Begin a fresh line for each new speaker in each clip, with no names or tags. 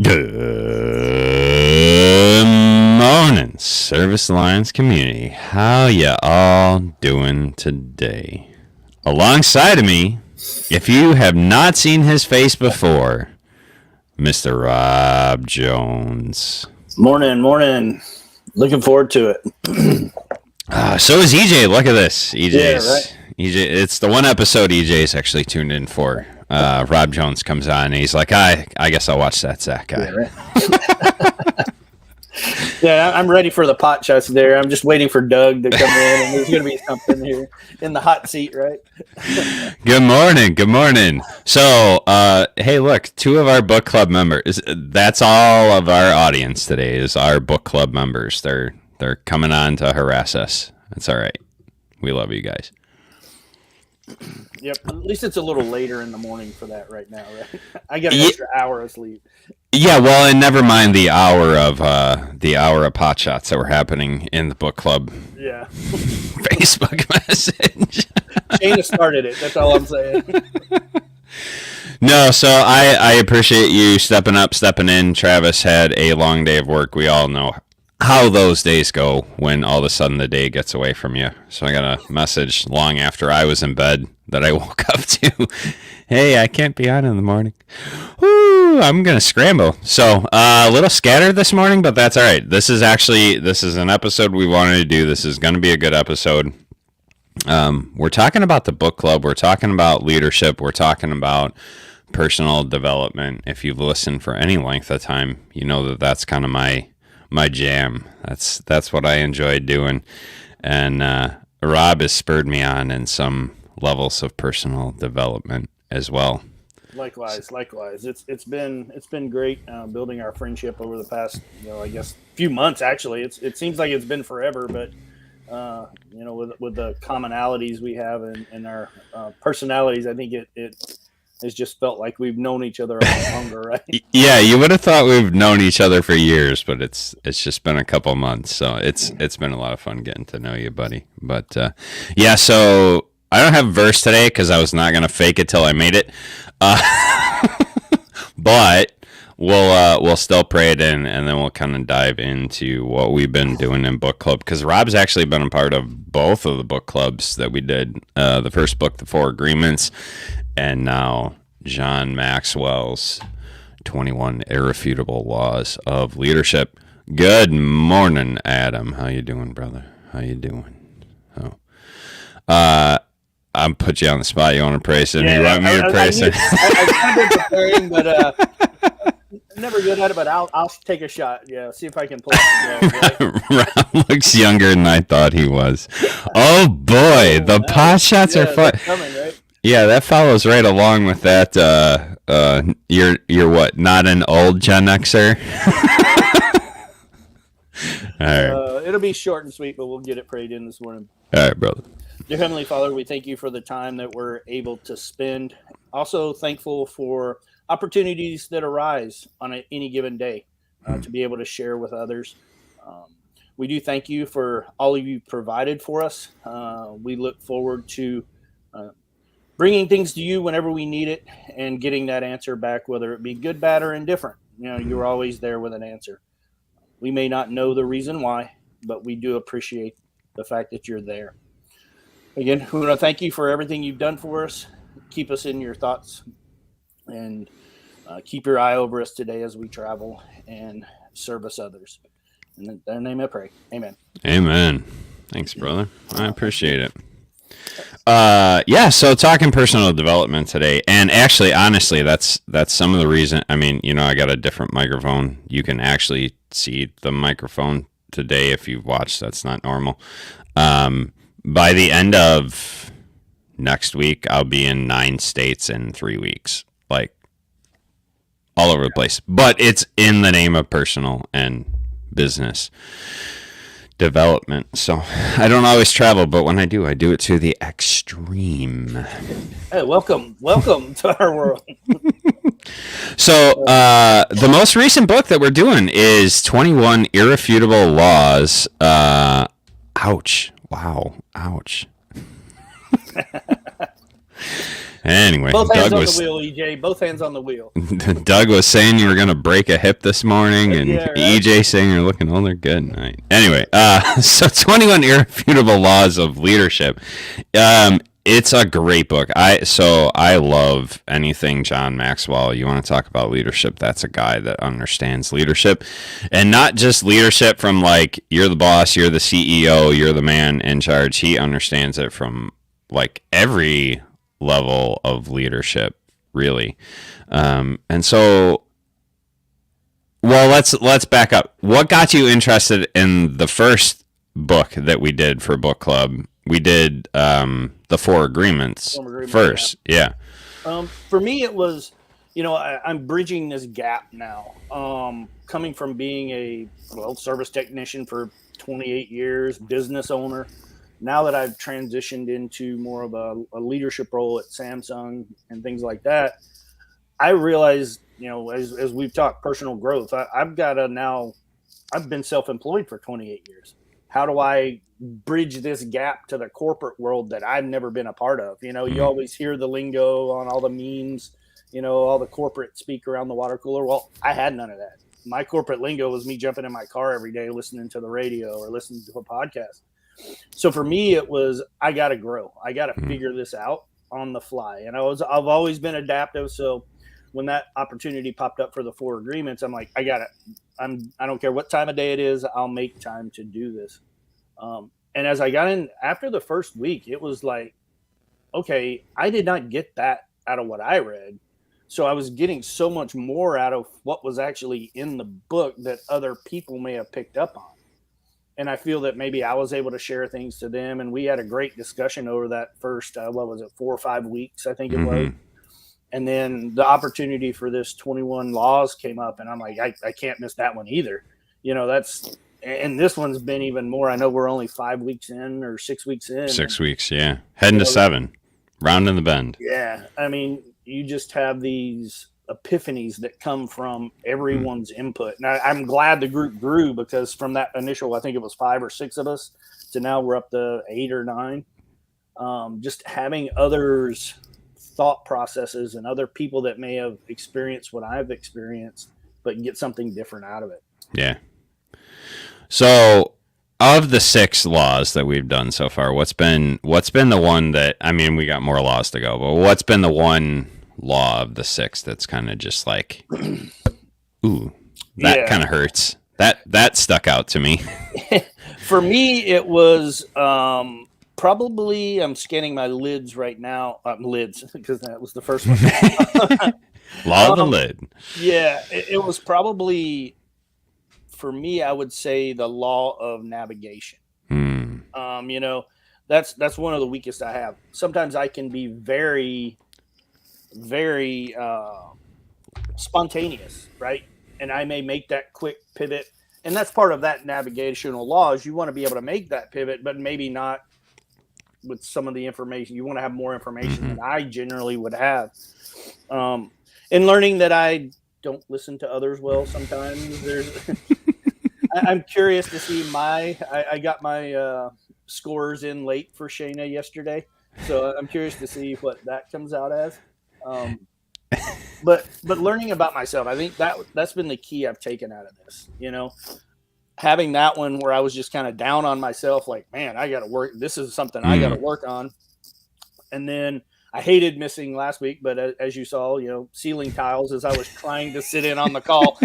Good morning, Service Alliance community. How ya all doing today? Alongside of me, if you have not seen his face before, Mr. Rob Jones.
Morning. Looking forward to it.
So is EJ. Look at this. EJ's.
Yeah, right.
EJ. It's the one episode EJ's actually tuned in for. Rob Jones comes on and he's like, I guess I'll watch that Zach guy.
Yeah, right. Yeah, I'm ready for the pot shots there. I'm just waiting for Doug to come in, and there's going to be something here in the hot seat, right?
Good morning. So, hey, look, two of our book club members. That's all of our audience today is our book club members. They're coming on to harass us. It's all right. We love you guys.
Yep. At least it's a little later in the morning for that right now, right? I got an extra hour of sleep.
Yeah, well, and never mind the hour of pot shots that were happening in the book club.
Yeah.
Facebook message.
Shayna started it. That's all I'm saying.
No, so I appreciate you stepping up, stepping in. Travis had a long day of work. We all know how those days go when all of a sudden the day gets away from you. So I got a message long after I was in bed that I woke up to. Hey, I can't be on in the morning. Woo, I'm going to scramble. So a little scattered this morning, but that's all right. This is an episode we wanted to do. This is going to be a good episode. We're talking about the book club. We're talking about leadership. We're talking about personal development. If you've listened for any length of time, you know that that's kind of my jam. That's what I enjoy doing. And Rob has spurred me on in some levels of personal development as well.
Likewise. It's been great building our friendship over the past, I guess few months actually. It seems like it's been forever, but with the commonalities we have and our personalities, I think it has just felt like we've known each other a lot longer, right?
Yeah, you would have thought we've known each other for years, but it's just been a couple months, so it's been a lot of fun getting to know you, buddy. But yeah, so I don't have a verse today because I was not gonna fake it till I made it, but we'll still pray it in, and then we'll kind of dive into what we've been doing in book club, because Rob's actually been a part of both of the book clubs that we did. The first book, The Four Agreements, and now John Maxwell's 21 Irrefutable Laws of Leadership. Good morning, Adam. How you doing, brother? How you doing? Oh, I'm put you on the spot. You want to pray Cindy? You want me to pray Cindy?
I've kind of been preparing, but never good at it. But I'll take a shot. Yeah, see if I can pull it.
Ron looks younger than I thought he was. Oh boy, the pot shots are fun.
Coming, right?
Yeah, that follows right along with that. You're what? Not an old Gen Xer. All right.
It'll be short and sweet, but we'll get it prayed in this morning.
All right, brother.
Dear Heavenly Father, we thank you for the time that we're able to spend. Also thankful for opportunities that arise on any given day to be able to share with others. We do thank you for all of you provided for us. We look forward to bringing things to you whenever we need it and getting that answer back, whether it be good, bad, or indifferent. You're always there with an answer. We may not know the reason why, but we do appreciate the fact that you're there. Again, we want to thank you for everything you've done for us. Keep us in your thoughts and keep your eye over us today as we travel and service others. In their name I pray. Amen.
Amen. Thanks, brother. I appreciate it. So talking personal development today, and actually, honestly, that's some of the reason. I mean, I got a different microphone. You can actually see the microphone today if you've watched. That's not normal. By the end of next week, I'll be in 9 states in 3 weeks, like all over the place. But it's in the name of personal and business development. So I don't always travel, but when I do it to the extreme.
Hey, welcome to our world.
So the most recent book that we're doing is 21 Irrefutable Laws. Ouch. Wow. Ouch. Anyway,
both hands on the wheel, EJ. Both hands on the wheel.
Doug was saying you were going to break a hip this morning, and
yeah, right?
EJ saying you're looking older. Good night. Anyway, so 21 Irrefutable Laws of Leadership. It's a great book. I love anything John Maxwell. You want to talk about leadership? That's a guy that understands leadership, and not just leadership from like you're the boss, you're the CEO, you're the man in charge. He understands it from like every level of leadership, really. And so, well, let's back up. What got you interested in the first book that we did for book club? We did the Four Agreements first. Yeah.
For me, it was, I'm bridging this gap now. Coming from being a service technician for 28 years, business owner. Now that I've transitioned into more of a leadership role at Samsung and things like that, I realized, as we've talked personal growth, I've been self-employed for 28 years. How do I bridge this gap to the corporate world that I've never been a part of? You always hear the lingo on all the memes, all the corporate speak around the water cooler. Well, I had none of that. My corporate lingo was me jumping in my car every day, listening to the radio or listening to a podcast. So for me, it was, I got to grow. I got to figure this out on the fly. And I've always been adaptive. So when that opportunity popped up for the Four Agreements, I'm like, I got it. I don't care what time of day it is. I'll make time to do this. And as I got in after the first week, it was like, okay, I did not get that out of what I read. So I was getting so much more out of what was actually in the book that other people may have picked up on. And I feel that maybe I was able to share things to them. And we had a great discussion over that first, 4 or 5 weeks, I think it was. And then the opportunity for this 21 laws came up. And I'm like, I can't miss that one either. And this one's been even more. I know we're only 5 weeks in or 6 weeks in.
6 weeks, yeah. Heading to 7. Rounding the bend.
Yeah. I mean, you just have these epiphanies that come from everyone's input. And I'm glad the group grew, because from that initial, I think it was 5 or 6 of us, to now we're up to 8 or 9. Just having others' thought processes and other people that may have experienced what I've experienced, but get something different out of it.
Yeah. So of the 6 laws that we've done so far, what's been the one that, I mean, we got more laws to go, but what's been the one law of the 6 that's kind of just like, ooh, that kind of hurts. That stuck out to me.
For me, it was probably, I'm scanning my lids right now. Lids, because that was the first one.
Law of the lid.
Yeah, it was probably, for me, I would say the law of navigation.
Hmm.
You know, that's one of the weakest I have. Sometimes I can be very, very spontaneous, right? And I may make that quick pivot. And that's part of that navigational law is you want to be able to make that pivot, but maybe not with some of the information. You want to have more information
Mm-hmm.
than I generally would have. And learning that I don't listen to others well sometimes. I'm curious to see I got my scores in late for Shayna yesterday. So I'm curious to see what that comes out as. Um, but learning about myself, I think that's been the key I've taken out of this. You know, having that one where I was just kind of down on myself, like, man, I got to work. This is something I got to work on. And then I hated missing last week, but as you saw, you know, ceiling tiles as I was trying to sit in on the call.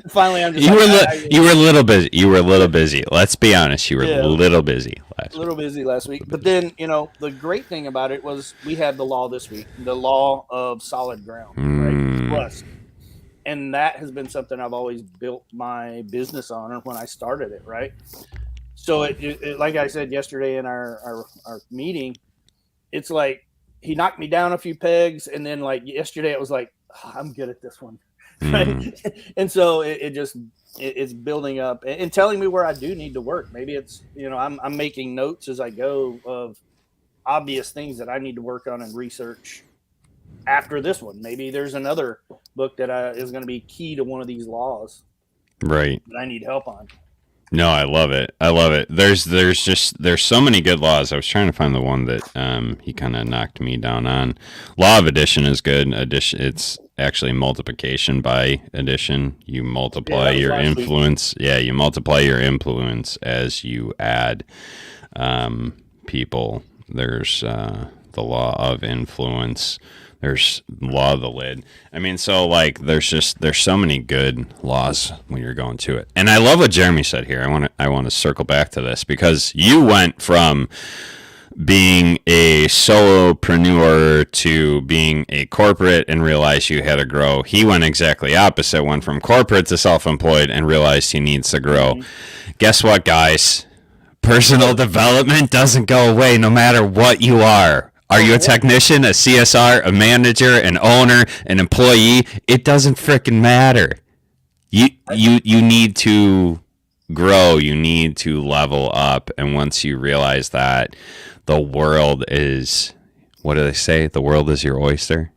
Finally, I'm just
you were a little busy. You were a little busy. Let's be honest. You were a little busy last week.
A little busy last week. But then, you know, the great thing about it was we had the law this week, the law of solid ground, right? Plus, and that has been something I've always built my business on when I started it, right? So it like I said yesterday in our meeting, it's like he knocked me down a few pegs, and then like yesterday it was like, oh, I'm good at this one. Right? And so it's building up and telling me where I do need to work. Maybe it's, you know, I'm making notes as I go of obvious things that I need to work on and research after this one. Maybe there's another book that is going to be key to one of these laws,
right,
that I need help on.
No, I love it. I love it. There's so many good laws. I was trying to find the one that he kind of knocked me down on. Law of addition is good. Addition, it's actually multiplication by addition. You multiply your influence. Yeah, you multiply your influence as you add people. There's the law of influence. There's law of the lid. I mean, so like there's so many good laws when you're going to it. And I love what Jeremy said here. I want to circle back to this because you went from being a solopreneur to being a corporate and realized you had to grow. He went exactly opposite, went from corporate to self-employed and realized he needs to grow. Guess what, guys? Personal development doesn't go away no matter what you are. Are you a technician, a CSR, a manager, an owner, an employee? It doesn't frickin' matter. You need to grow. You need to level up. And once you realize that the world is, what do they say? The world is your oyster.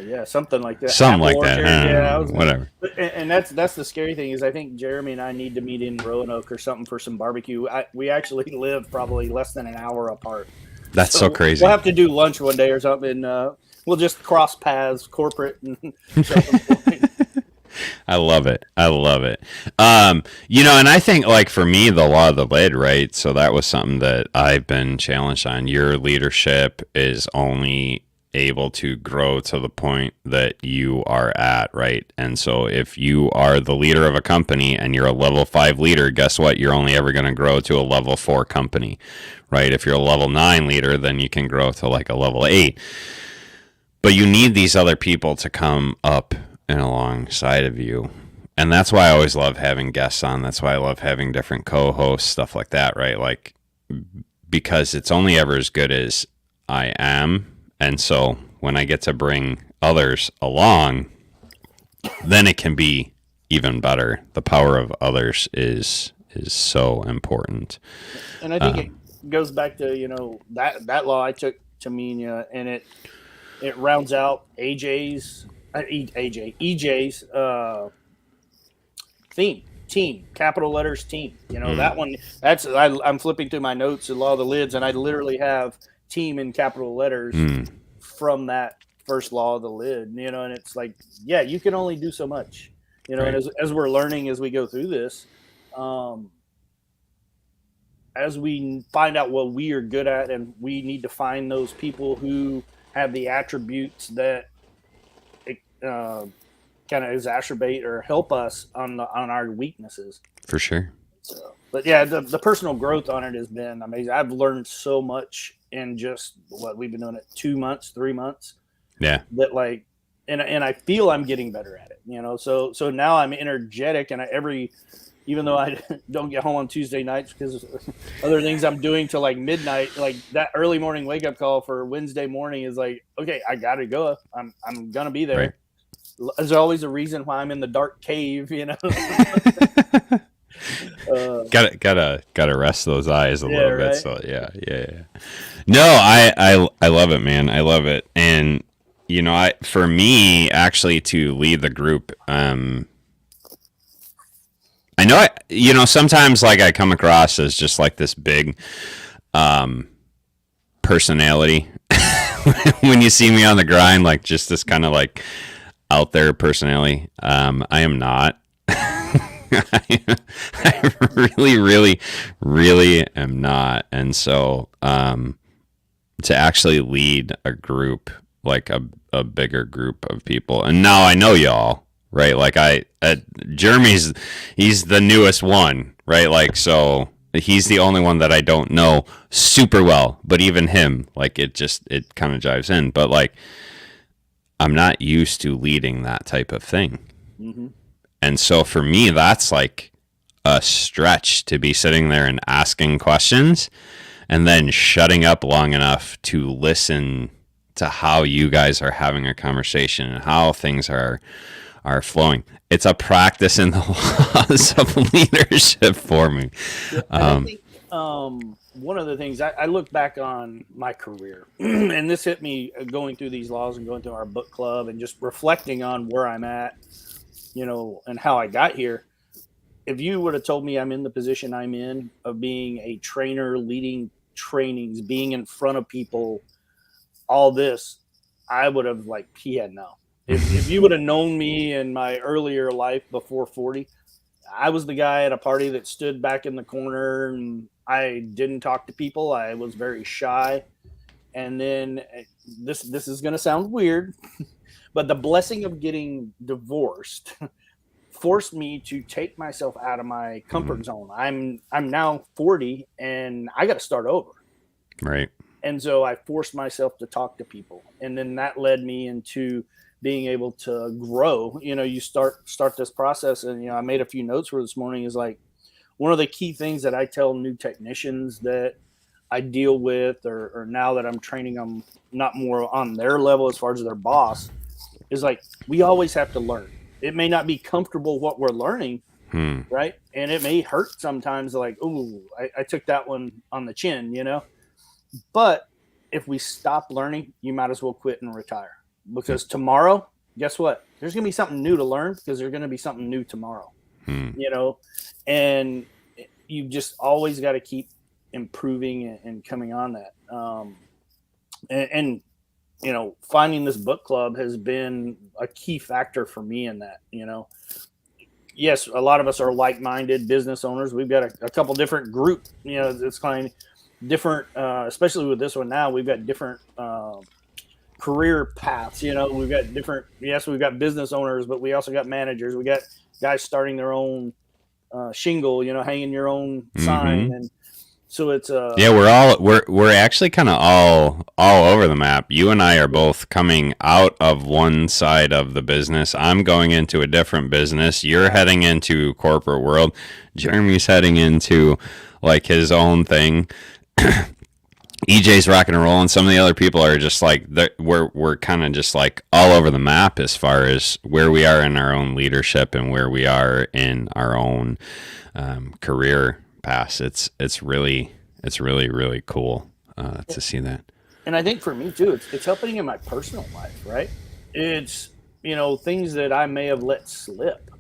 Yeah, something like that.
Something like that.
Yeah,
whatever.
And that's the scary thing is I think Jeremy and I need to meet in Roanoke or something for some barbecue. We actually live probably less than an hour apart.
That's so crazy.
We'll have to do lunch one day or something. We'll just cross paths, corporate and
I love it. I love it. You know, and I think like for me, the law of the lid, right? So that was something that I've been challenged on. Your leadership is only able to grow to the point that you are at, right? And so if you are the leader of a company and you're a level 5 leader, guess what? You're only ever going to grow to a level 4 company, right? If you're a level 9 leader, then you can grow to like a level 8. But you need these other people to come up and alongside of you. And that's why I always love having guests on. That's why I love having different co-hosts, stuff like that, right? Like, because it's only ever as good as I am. And so when I get to bring others along, then it can be even better. The power of others is so important.
And I think it goes back to, you know, that law I took to mean, and it rounds out EJ's team, capital letters team. You know, that one, I'm flipping through my notes, the law of the lids, and I literally have team in capital letters from that first law of the lid, you know, and it's like, yeah, you can only do so much, you know, right. And as we're learning, as we go through this, as we find out what we are good at, and we need to find those people who have the attributes that kind of exacerbate or help us on our weaknesses.
For sure.
So, but yeah, the personal growth on it has been amazing. I've learned so much in just what we've been doing it 2 months, 3 months.
Yeah.
That like, and I feel I'm getting better at it. So now I'm energetic, and even though I don't get home on Tuesday nights because of other things I'm doing till like midnight, like that early morning wake up call for Wednesday morning is like, okay, I gotta go. I'm gonna be there.
Right.
There's always a reason why I'm in the dark cave.
Gotta rest those eyes a
Yeah,
little bit.
right.
So yeah. No, I love it, man. I love it. And for me actually to lead the group, I know sometimes like I come across as just like this big personality when you see me on the grind, like just this kind of like out there personality. I am not. I really am not. And so to actually lead a group, like a bigger group of people, and now I know y'all, right? Like Jeremy's, he's the newest one, right? Like, so he's the only one that I don't know super well, but even him, like it kind of jives in. But like, I'm not used to leading that type of thing.
Mm-hmm.
And so for me, that's like a stretch to be sitting there and asking questions and then shutting up long enough to listen to how you guys are having a conversation and how things are flowing. It's a practice in the laws of leadership for me.
I think one of the things I look back on my career, and this hit me going through these laws and going through our book club and just reflecting on where I'm at, and how I got here. If you would have told me I'm in the position I'm in of being a trainer, leading trainings, being in front of people, all this, I would have like, no. If you would have known me in my earlier life before 40, I was the guy at a party that stood back in the corner and I didn't talk to people. I was very shy. And then this is going to sound weird, but the blessing of getting divorced forced me to take myself out of my comfort zone. I'm now 40 and I got to start over.
Right.
And so I forced myself to talk to people. And then that led me into being able to grow. You start this process, and I made a few notes for this morning is like one of the key things that I tell new technicians that I deal with, or now that I'm training them not more on their level as far as their boss, is like, we always have to learn. It may not be comfortable what we're learning, right? And it may hurt sometimes, like, ooh, I took that one on the chin, But if we stop learning, you might as well quit and retire. Because tomorrow, guess what? There's going to be something new to learn, because there's going to be something new tomorrow, and you just always got to keep improving and coming on that. And finding this book club has been a key factor for me in that. Yes, a lot of us are like-minded business owners. We've got a couple different groups, it's kind of different, especially with this one now, we've got different career paths. We've got different, we've got business owners, but we also got managers. We got guys starting their own shingle, hanging your own sign. And so it's
we're actually kind of all over the map. You and I are both coming out of one side of the business. I'm going into a different business. You're heading into corporate world. Jeremy's heading into like his own thing. EJ's rocking and rolling. Some of the other people are just like, we're kind of just like all over the map as far as where we are in our own leadership and where we are in our own career paths. It's really cool to see that.
And I think for me too, it's helping in my personal life, right? It's things that I may have let slip.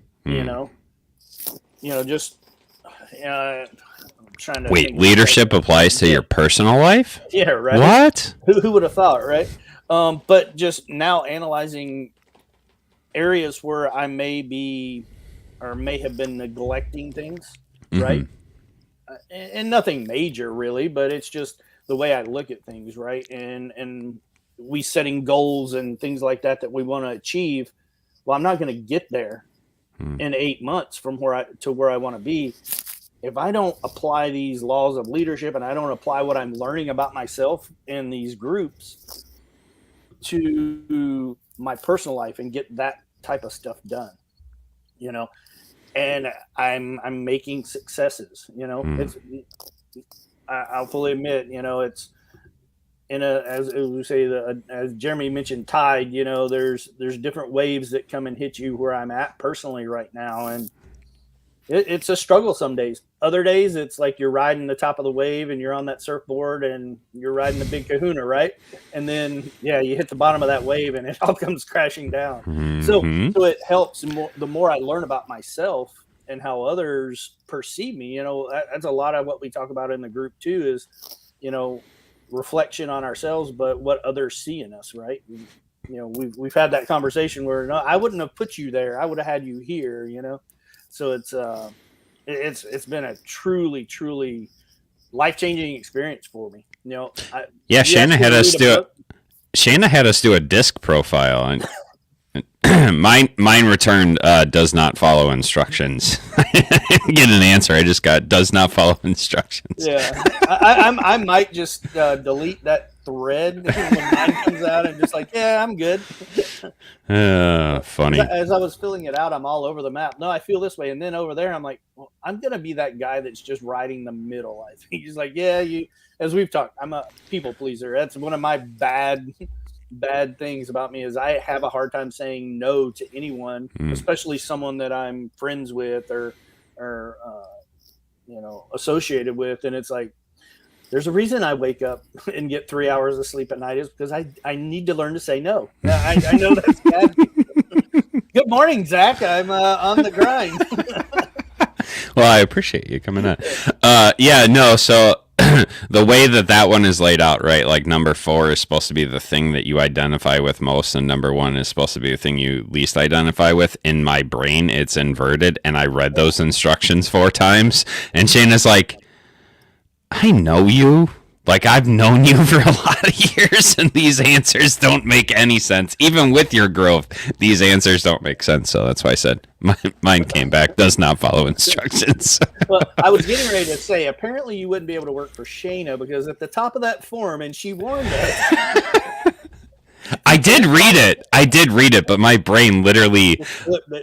Just.
Wait, leadership applies to your personal life?
Yeah, right.
What?
Who would have thought, right? But just now analyzing areas where I may be or may have been neglecting things, right? And nothing major really, but it's just the way I look at things, right? And we setting goals and things like that we want to achieve. Well, I'm not going to get there in 8 months from where I want to be. if I don't apply these laws of leadership and I don't apply what I'm learning about myself in these groups to my personal life and get that type of stuff done, you know, and I'm making successes, you know,
Mm.
I'll fully admit, you know, it's in a, as we say, as Jeremy mentioned, tide, you know, there's different waves that come and hit you where I'm at personally right now. And it's a struggle some days. Other days, it's like you're riding the top of the wave and you're on that surfboard and you're riding the big kahuna, right? And then, yeah, you hit the bottom of that wave and it all comes crashing down. So,
Hmm.
so it helps. The more I learn about myself and how others perceive me, you know, that's a lot of what we talk about in the group too. Is, you know, reflection on ourselves, but what others see in us, right? You know, we've had that conversation where no, I wouldn't have put you there. I would have had you here, you know. So it's been a truly life changing experience for me. You know,
Yeah,
you asked me to read a book.
Shayna had us do a disc profile, and mine returned does not follow instructions. I didn't get an answer. I just got does not follow instructions.
Yeah, I might just delete that thread when mine comes out and just like, yeah, I'm good.
Funny.
As I was filling it out, I'm all over the map. No, I feel this way, and then over there, I'm like, well, I'm gonna be that guy that's just riding the middle. I think he's like, yeah, you. As we've talked, I'm a people pleaser. That's one of my bad things about me is I have a hard time saying no to anyone,
Mm.
especially someone that I'm friends with or you know, associated with. And it's like there's a reason I wake up and get 3 hours of sleep at night is because I need to learn to say no. I know that's bad. Good morning, Zach. I'm on the grind.
Well, I appreciate you coming on. Yeah, no. So the way that one is laid out, right? Like number 4 is supposed to be the thing that you identify with most, and number 1 is supposed to be the thing you least identify with. In my brain, it's inverted, and I read those instructions 4 times, and Shayna's like, I know you. Like, I've known you for a lot of years, and these answers don't make any sense. Even with your growth, these answers don't make sense. So that's why I said mine came back, does not follow instructions.
Well, I was getting ready to say, apparently you wouldn't be able to work for Shayna because at the top of that form, and she warned us.
I did read it, but my brain literally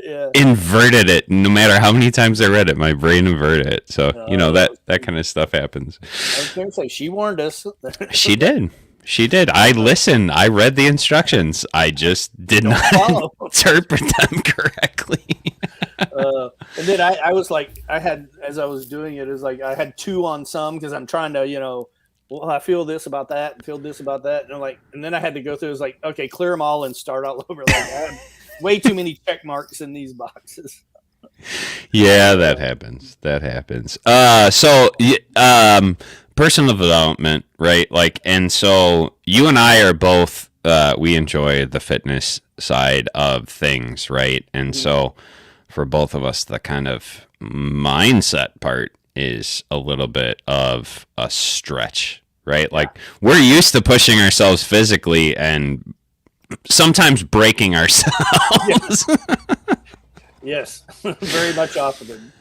Yeah.
inverted it. No matter how many times I read it, my brain inverted it. So, you know,
Uh,
that kind of stuff happens.
I was going to say, she warned us.
She did. She did. I listened. I read the instructions. I just did
Don't
not
follow.
interpret them correctly.
And then I was like, I had, as I was doing it, is like I had 2 on some because I'm trying to, you know, well, I feel this about that and feel this about that. And I'm like, and then I had to go through, it was like, okay, clear them all and start all over. Like, I had way too many check marks in these boxes.
Yeah, that happens. That happens. Personal development, right? Like, and so you and I are both, we enjoy the fitness side of things, right? And so for both of us, the kind of mindset part is a little bit of a stretch, right? Like, we're used to pushing ourselves physically and sometimes breaking ourselves.
Yes, very much often.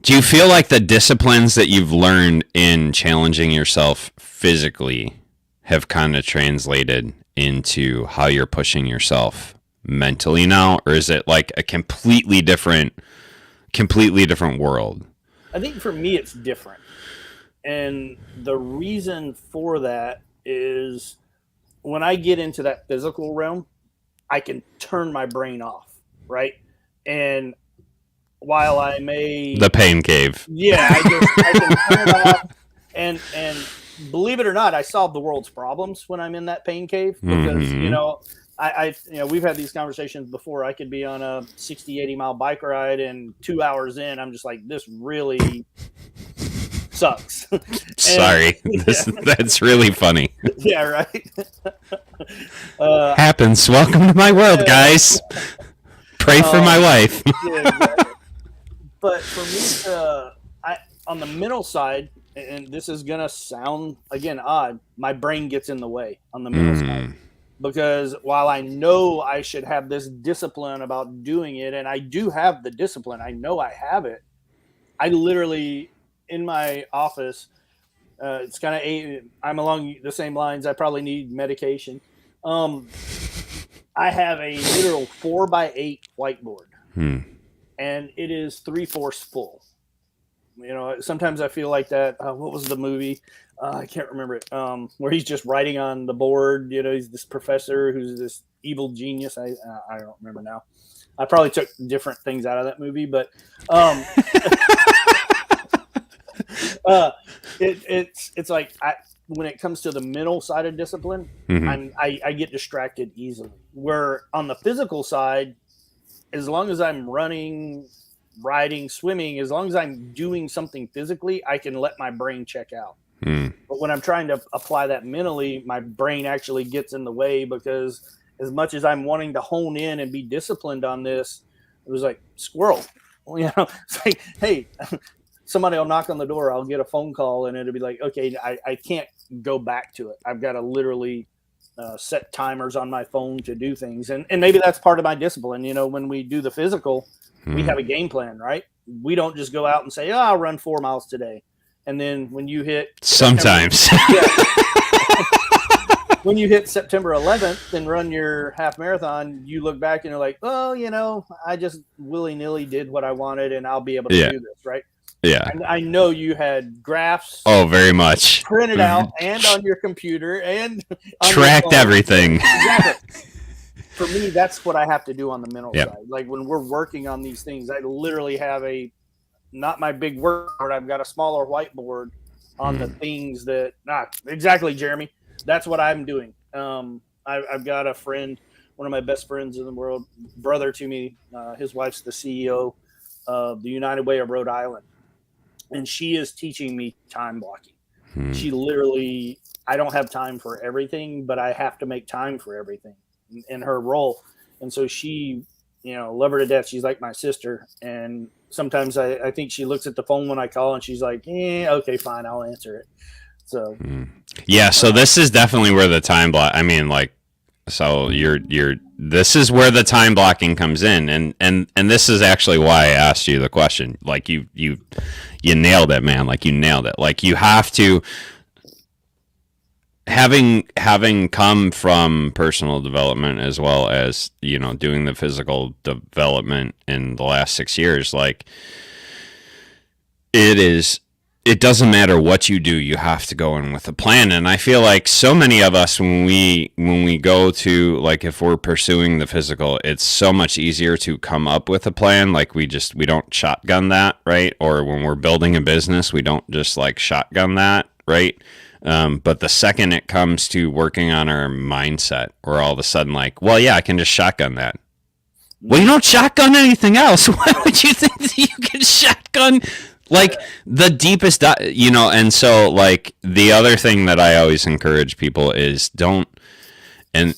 Do you feel like the disciplines that you've learned in challenging yourself physically have kind of translated into how you're pushing yourself mentally now, or is it like a completely different world?
I think for me, it's different. And the reason for that is when I get into that physical realm, I can turn my brain off, right? And while I may,
The pain cave.
yeah, I can turn it off, and believe it or not, I solve the world's problems when I'm in that pain cave because you know. You know, we've had these conversations before. I could be on a 60, 80 mile bike ride, and 2 hours in, I'm just like, this really sucks.
Sorry, that's really funny.
Yeah, right.
Happens. Welcome to my world, guys. Pray for my wife.
Yeah, exactly. But for me, on the mental side, and this is gonna sound again odd, my brain gets in the way on the mental side. because while I know I should have this discipline about doing it, and I do have the discipline, I know I have it. I literally in my office, it's kind of I'm along the same lines. I probably need medication. Um, I have a literal 4x8 whiteboard,
Hmm.
and it is 3/4 full. Sometimes I feel like that. What was the movie? I can't remember it. Where he's just writing on the board. He's this professor who's this evil genius. I don't remember now. I probably took different things out of that movie, but um, uh, it's like when it comes to the mental side of discipline,
Mm-hmm.
I get distracted easily. Where on the physical side, as long as I'm running, riding, swimming, as long as I'm doing something physically, I can let my brain check out.
Mm.
But when I'm trying to apply that mentally, my brain actually gets in the way because as much as I'm wanting to hone in and be disciplined on this, it was like squirrel. It's like, hey, somebody will knock on the door, I'll get a phone call, and it'll be like, okay, I can't go back to it. I've got to literally set timers on my phone to do things. And maybe that's part of my discipline. When we do the physical, we have a game plan, right? We don't just go out and say, I'll run 4 miles today. And then when you hit
Sometimes.
when you hit September 11th and run your half marathon, you look back and you're like, I just willy-nilly did what I wanted and I'll be able to do this, right?
Yeah.
And I know you had graphs.
Oh, very much.
Printed out and on your computer and
tracked everything.
Exactly. For me, that's what I have to do on the mental side. Like when we're working on these things, I literally have not my big whiteboard. I've got a smaller whiteboard on the things that, exactly, Jeremy. That's what I'm doing. I've got a friend, one of my best friends in the world, brother to me. His wife's the CEO of the United Way of Rhode Island. And she is teaching me time blocking. She literally, I don't have time for everything, but I have to make time for everything in her role. And so she, love her to death. She's like my sister. And sometimes I think she looks at the phone when I call and she's like, okay, fine, I'll answer it. So,
yeah. So this is definitely where the time block, so this is where the time blocking comes in. And this is actually why I asked you the question. Like you nailed it, man. Like you nailed it. Like you have to, having come from personal development as well as doing the physical development in the last 6 years, like it doesn't matter what you do, you have to go in with a plan. And I feel like so many of us, when we go to, like, if we're pursuing the physical, it's so much easier to come up with a plan. Like we don't shotgun that, right? Or when we're building a business, we don't just like shotgun that, right? But the second it comes to working on our mindset, we're all of a sudden like, well, yeah, I can just shotgun that. Well, you don't shotgun anything else. Why would you think that you can shotgun like the deepest, and so like the other thing that I always encourage people is don't, and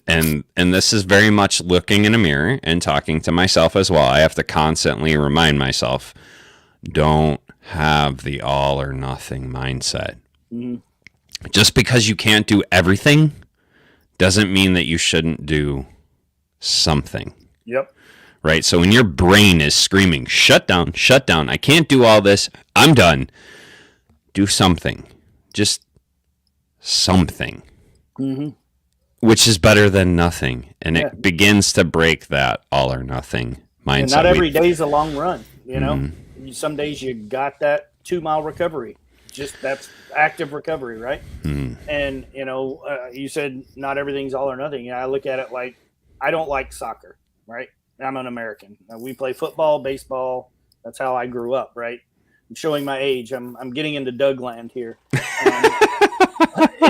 this is very much looking in a mirror and talking to myself as well. I have to constantly remind myself, don't have the all or nothing mindset. Just because you can't do everything doesn't mean that you shouldn't do something.
Yep.
Right? So when your brain is screaming, shut down, I can't do all this, I'm done, do something. Just something. Which is better than nothing. And it begins to break that all or nothing mindset.
And not every day is a long run, Some days you got that 2-mile recovery. Just that's active recovery, right? And, you said not everything's all or nothing. I look at it like I don't like soccer, right? I'm an American. We play football, baseball. That's how I grew up, right? I'm showing my age. I'm getting into Dougland here.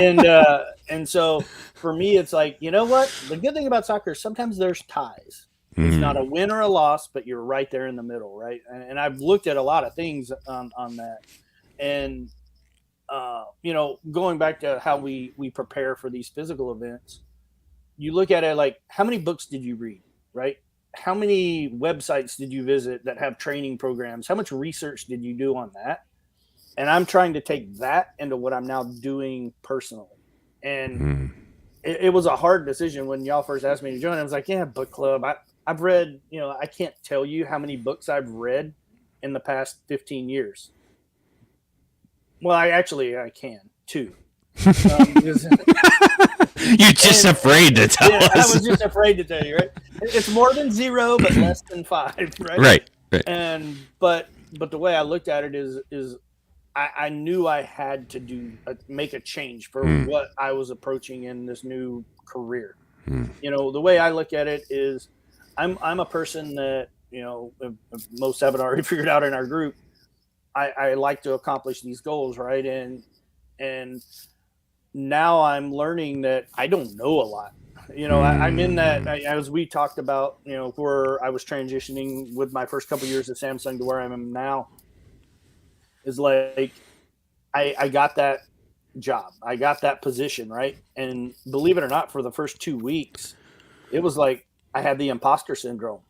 And so for me, it's like, you know what? The good thing about soccer is sometimes there's ties. It's not a win or a loss, but you're right there in the middle, right? And I've looked at a lot of things on that. And, going back to how we prepare for these physical events, you look at it like, how many books did you read, right? How many websites did you visit that have training programs? How much research did you do on that? And I'm trying to take that into what I'm now doing personally. And it was a hard decision when y'all first asked me to join. I was like, yeah, book club. I've read, I can't tell you how many books I've read in the past 15 years. Well, I can too.
You're just afraid to tell us.
I was just afraid to tell you, right? It's more than 0, but less than 5, right?
Right.
And but the way I looked at it is I knew I had to make a change for what I was approaching in this new career. The way I look at it is I'm a person that, if most haven't already figured out in our group, I like to accomplish these goals, right? And now I'm learning that I don't know a lot. I'm in that, as we talked about, where I was transitioning with my first couple of years at Samsung to where I am now, is like I got that job. I got that position, right? And believe it or not, for the first 2 weeks, it was like I had the imposter syndrome.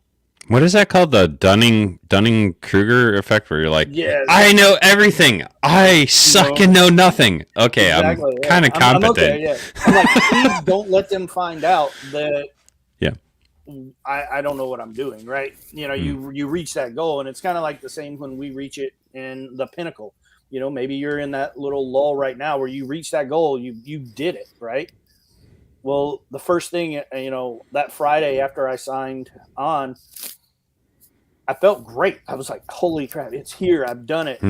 What is that called? The Dunning-Kruger effect, where you're like,
yeah,
I know everything. I suck and know nothing. Okay, exactly, I'm kind of competent.
I'm okay, yeah. I'm like, please don't let them find out that I don't know what I'm doing, right? You reach that goal, and it's kind of like the same when we reach it in the pinnacle. Maybe you're in that little lull right now where you reach that goal, you did it, right? Well, the first thing, that Friday after I signed on, I felt great. I was like, holy crap, it's here. I've done it.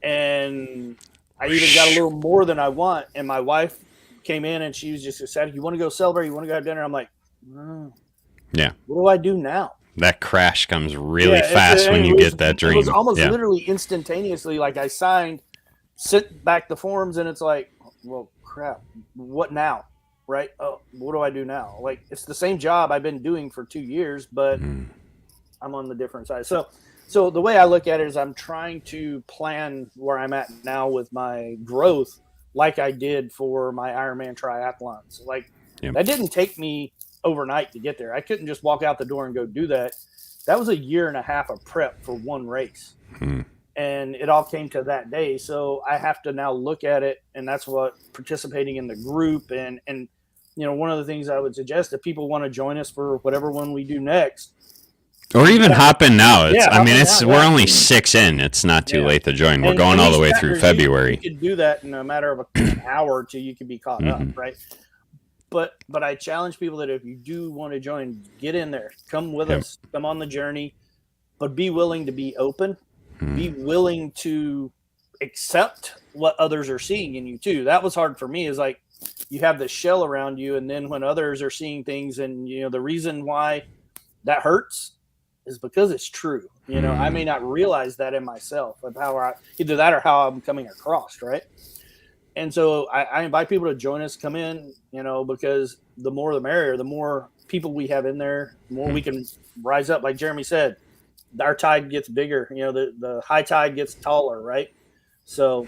And I even got a little more than I want. And my wife came in and she was just excited. You want to go celebrate? You want to go have dinner? I'm like,
yeah.
What do I do now?
That crash comes really fast when you get that dream.
It was almost literally instantaneously. Like I signed, sent back the forms, and it's like, well, crap, what now? Right? Oh, what do I do now? Like, it's the same job I've been doing for 2 years, but I'm on the different side. So the way I look at it is I'm trying to plan where I'm at now with my growth, like I did for my Ironman triathlons. Like that didn't take me overnight to get there. I couldn't just walk out the door and go do that. That was a year and a half of prep for one race. And it all came to that day. So I have to now look at it. And that's what participating in the group. And one of the things I would suggest, if people want to join us for whatever one we do next.
Or even hop in now. We're only 6 in. It's not too late to join. We're going all the way through February.
You could do that in a matter of an hour or two. You could be caught up, right? But I challenge people that if you do want to join, get in there. Come with us. Come on the journey. But be willing to be open. Be willing to accept what others are seeing in you too. That was hard for me, is like you have this shell around you, and then when others are seeing things, and the reason why that hurts is because it's true. I may not realize that in myself of how either that or how I'm coming across, right? And so I invite people to join us, come in, because the more the merrier. The more people we have in there, the more we can rise up. Like Jeremy said, our tide gets bigger. The high tide gets taller, right? So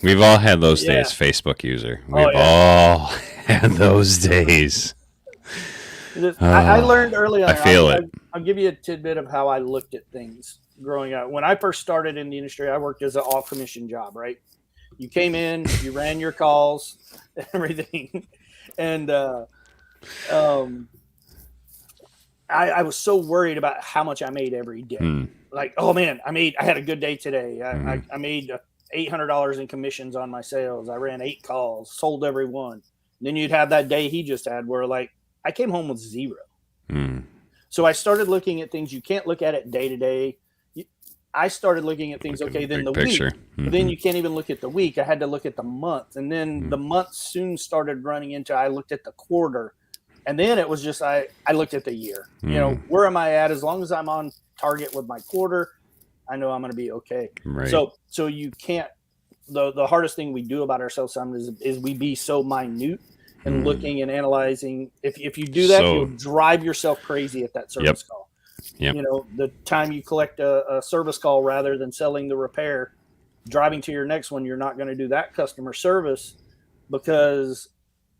we've all had those days, Facebook user. We've all had those days.
I learned early on.
I feel it.
I'll give you a tidbit of how I looked at things growing up. When I first started in the industry, I worked as an all-commission job, right? You came in, you ran your calls, everything. And I was so worried about how much I made every day. Like, oh man, I had a good day today. I made $800 in commissions on my sales. I ran 8 calls, sold every one. And then you'd have that day he just had where like I came home with 0. So I started looking at things. You can't look at it day to day. I started looking at things, okay, then the
picture.
Week. But then you can't even look at the week. I had to look at the month. And then the month soon started running into, I looked at the quarter. And then it was just, I looked at the year. Where am I at? As long as I'm on target with my quarter, I know I'm going to be okay.
Right.
So you can't, the hardest thing we do about ourselves sometimes is we be so minute and looking and analyzing. If you do that, you'll drive yourself crazy at that service call. The time you collect a service call rather than selling the repair, driving to your next one, you're not going to do that customer service because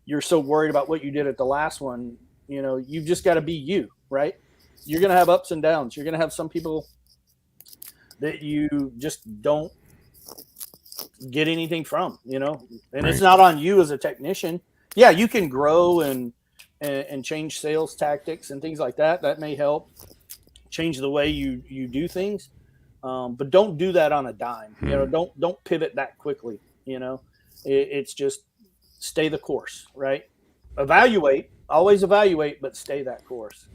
you're so worried about what you did at the last one. You've just got to be you, right? You're going to have ups and downs. You're going to have some people that you just don't get anything from, and it's not on you as a technician. yeah, you can grow and change sales tactics and things like that. That may help change the way you do things. But don't do that on a dime. You know, don't pivot that quickly. You know, it's just stay the course, right? Always evaluate, but stay that course.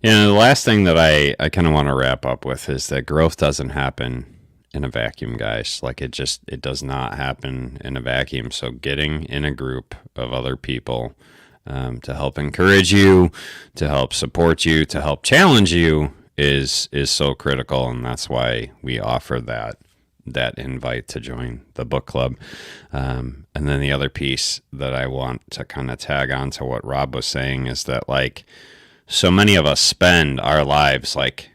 The last thing that I kind of want to wrap up with is that growth doesn't happen in a vacuum, guys. Like it does not happen in a vacuum. So getting in a group of other people to help encourage you, to help support you, to help challenge you is so critical, and that's why we offer that invite to join the book club. And then the other piece that I want to kind of tag on to what Rob was saying is that, like, so many of us spend our lives like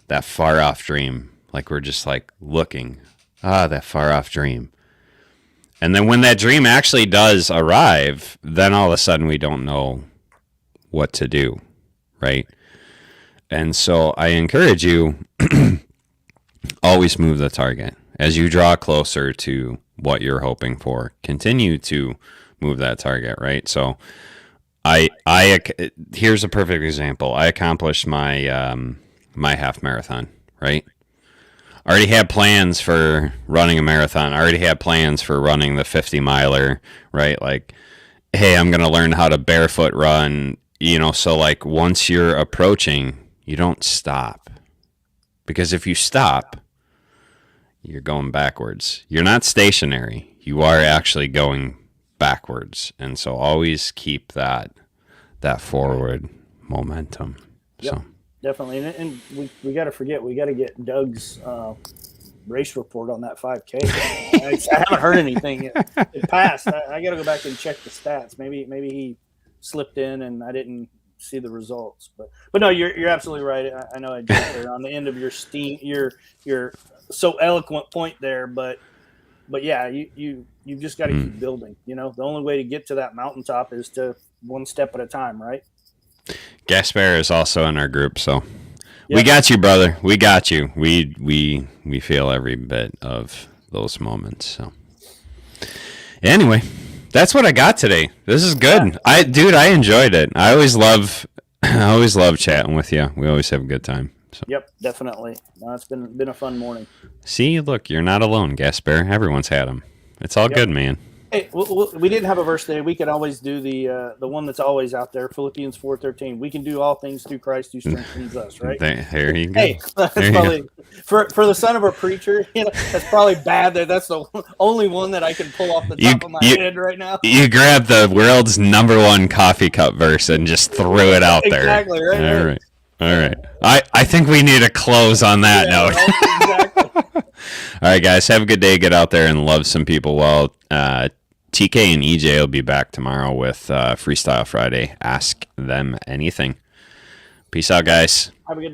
that far off dream. Like we're just like looking, that far off dream. And then when that dream actually does arrive, then all of a sudden we don't know what to do, right? And so I encourage you, always move the target. As you draw closer to what you're hoping for, continue to move that target, right? So here's a perfect example. I accomplished my my half marathon, right? I already had plans for running a marathon. I already had plans for running the 50 miler, right? Like, hey, I'm going to learn how to barefoot run, so like once you're approaching, you don't stop. Because if you stop, you're going backwards. You're not stationary. You are actually going backwards. And so always keep that forward momentum.
Yep,
so
definitely. And we got to forget, we got to get Doug's race report on that 5K. I haven't heard anything yet. It passed. I got to go back and check the stats. Maybe he slipped in and I didn't see the results. But no, you're absolutely right. I know I jumped there on the end of your your so eloquent point there, but yeah, you've just got to keep building. The only way to get to that mountaintop is to one step at a time, right?
Gasper is also in our group, so we got you, brother. We got you. We feel every bit of those moments. So anyway, that's what I got today. This is good. Yeah. I enjoyed it. I always love chatting with you. We always have a good time. So.
Yep, definitely. No, it's been a fun morning.
See, look, you're not alone, Gasper. Everyone's had them. It's all good, man.
Hey, we didn't have a verse today. We could always do the one that's always out there, Philippians 4:13. We can do all things through Christ who strengthens us, right?
There you go.
Hey, that's probably for the son of a preacher. That's probably bad. That's the only one that I can pull off the top of my head right now.
You grabbed the world's #1 coffee cup verse and just threw it out there.
Exactly right.
All right. I think we need to close on that note.
Right, exactly.
All right, guys. Have a good day. Get out there and love some people well. TK and EJ will be back tomorrow with Freestyle Friday. Ask them anything. Peace out, guys.
Have a good